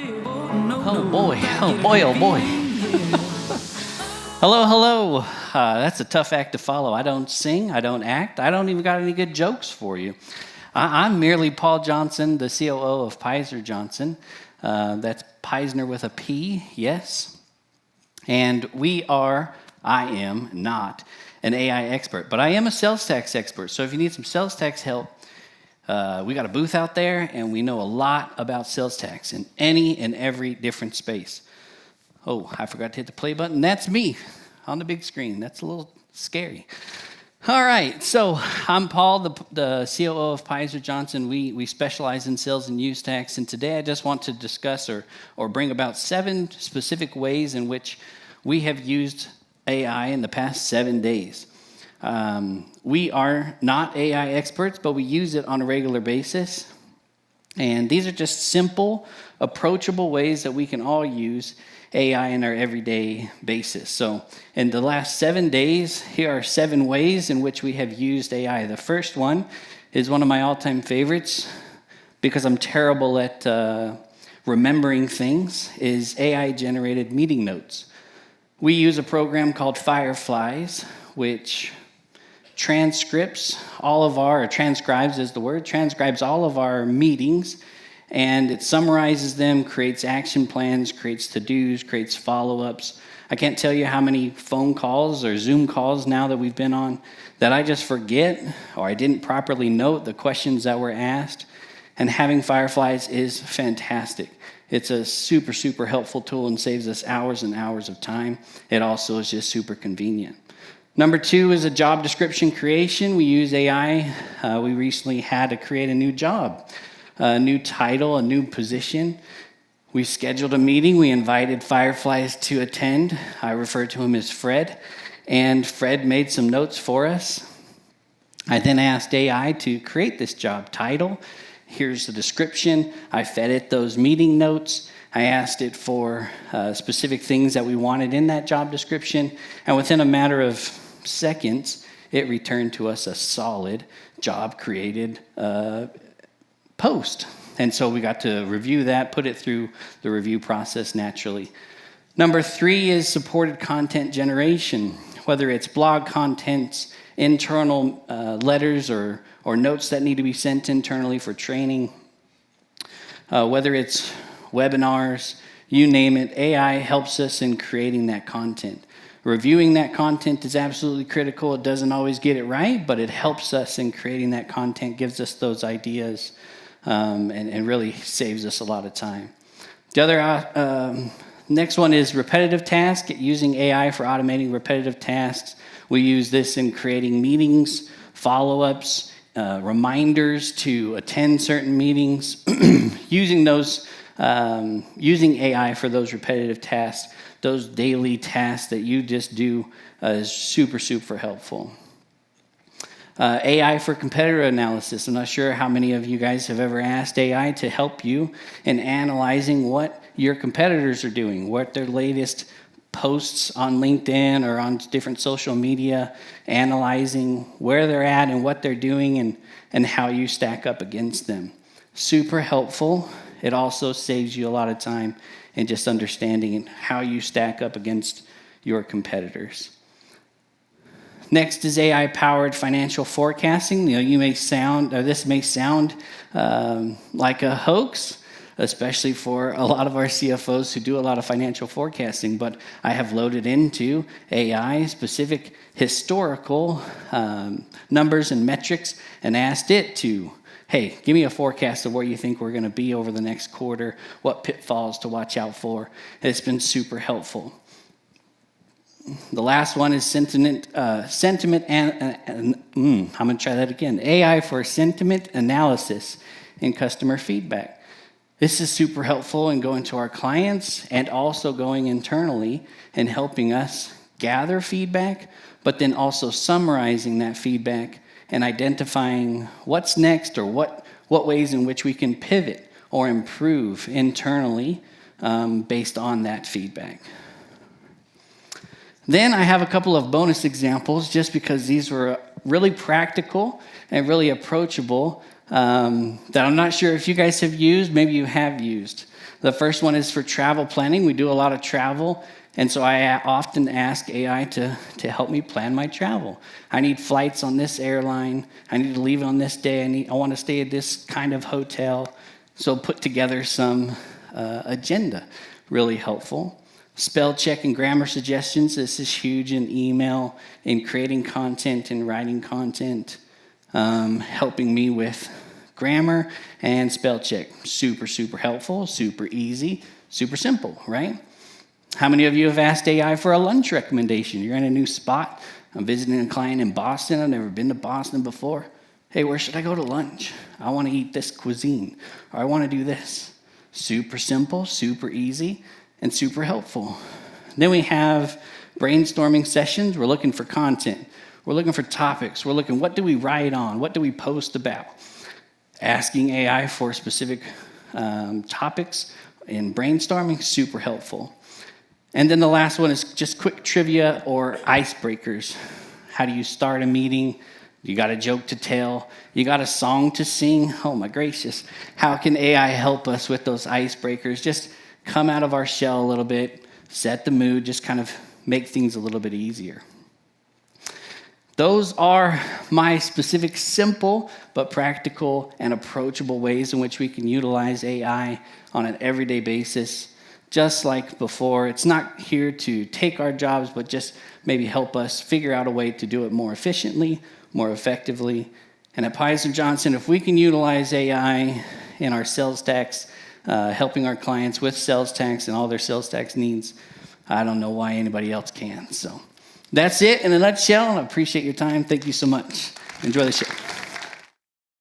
Oh boy, oh boy, oh boy. Hello. That's a tough act to follow. I don't sing, I don't act, I don't even got any good jokes for you. I'm merely Paul Johnson, the COO of Pizer Johnson. That's Peisner with a P, yes. And I am not an AI expert, but I am a sales tax expert. So if you need some sales tax help, we got a booth out there, and we know a lot about sales tax in any and every different space. Oh, I forgot to hit the play button. That's me on the big screen. That's a little scary. All right, so I'm Paul, the COO of Pizer Johnson. We specialize in sales and use tax, and today I just want to discuss or bring about 7 specific ways in which we have used AI in the past 7 days. We are not AI experts, but we use it on a regular basis. And these are just simple, approachable ways that we can all use AI in our everyday basis. So in the last 7 days, here are 7 ways in which we have used AI. The first one is one of my all-time favorites because I'm terrible at remembering things, is AI-generated meeting notes. We use a program called Fireflies, which transcribes all of our meetings, and it summarizes them, creates action plans, creates to-dos, creates follow-ups. I can't tell you how many phone calls or Zoom calls now that we've been on that I just forget or I didn't properly note the questions that were asked, and having Fireflies is fantastic. It's a super, super helpful tool and saves us hours and hours of time. It also is just super convenient. Number 2 is a job description creation. We use AI. We recently had to create a new job, a new title, a new position. We scheduled a meeting. We invited Fireflies to attend. I refer to him as Fred, and Fred made some notes for us. I then asked AI to create this job title. Here's the description. I fed it those meeting notes. I asked it for specific things that we wanted in that job description, and within a matter of seconds, it returned to us a solid job-created post. And so we got to review that, put it through the review process naturally. Number 3 is supported content generation, whether it's blog contents, internal letters or notes that need to be sent internally for training, whether it's webinars, you name it, AI helps us in creating that content. Reviewing that content is absolutely critical. It doesn't always get it right, but it helps us in creating that content, gives us those ideas, and really saves us a lot of time. The other next one is repetitive tasks, using AI for automating repetitive tasks. We use this in creating meetings, follow-ups, reminders to attend certain meetings, using AI for those repetitive tasks, those daily tasks that you just do is super, super helpful. AI for competitor analysis. I'm not sure how many of you guys have ever asked AI to help you in analyzing what your competitors are doing, what their latest posts on LinkedIn or on different social media, analyzing where they're at and what they're doing and how you stack up against them. Super helpful. It also saves you a lot of time in just understanding how you stack up against your competitors. Next is AI-powered financial forecasting. This may sound like a hoax, especially for a lot of our CFOs who do a lot of financial forecasting, but I have loaded into AI specific historical numbers and metrics and asked it to, hey, give me a forecast of where you think we're going to be over the next quarter, what pitfalls to watch out for. It's been super helpful. The last one is I'm going to try that again. AI for sentiment analysis and customer feedback. This is super helpful in going to our clients and also going internally and helping us gather feedback, but then also summarizing that feedback and identifying what's next or what ways in which we can pivot or improve internally based on that feedback. Then I have a couple of bonus examples just because these were really practical and really approachable that I'm not sure if you guys have used, maybe you have used. The first one is for travel planning. We do a lot of travel, and so I often ask AI to help me plan my travel. I need flights on this airline. I need to leave on this day. I want to stay at this kind of hotel. So put together some agenda. Really helpful. Spell check and grammar suggestions. This is huge in email, in creating content and writing content, helping me with grammar and spell check. Super, super helpful, super easy, super simple, right? How many of you have asked AI for a lunch recommendation? You're in a new spot. I'm visiting a client in Boston. I've never been to Boston before. Hey, where should I go to lunch? I want to eat this cuisine, or I want to do this. Super simple, super easy, and super helpful. Then we have brainstorming sessions. We're looking for content. We're looking for topics. We're looking, what do we write on? What do we post about? Asking AI for specific topics in brainstorming, super helpful. And then the last one is just quick trivia or icebreakers. How do you start a meeting? You got a joke to tell. You got a song to sing. Oh my gracious. How can AI help us with those icebreakers? Just come out of our shell a little bit, set the mood, just kind of make things a little bit easier. Those are my specific simple but practical and approachable ways in which we can utilize AI on an everyday basis. Just like before, it's not here to take our jobs, but just maybe help us figure out a way to do it more efficiently, more effectively. And at Pizer Johnson, if we can utilize AI in our sales tax, helping our clients with sales tax and all their sales tax needs, I don't know why anybody else can. So that's it in a nutshell. I appreciate your time. Thank you so much. Enjoy the show.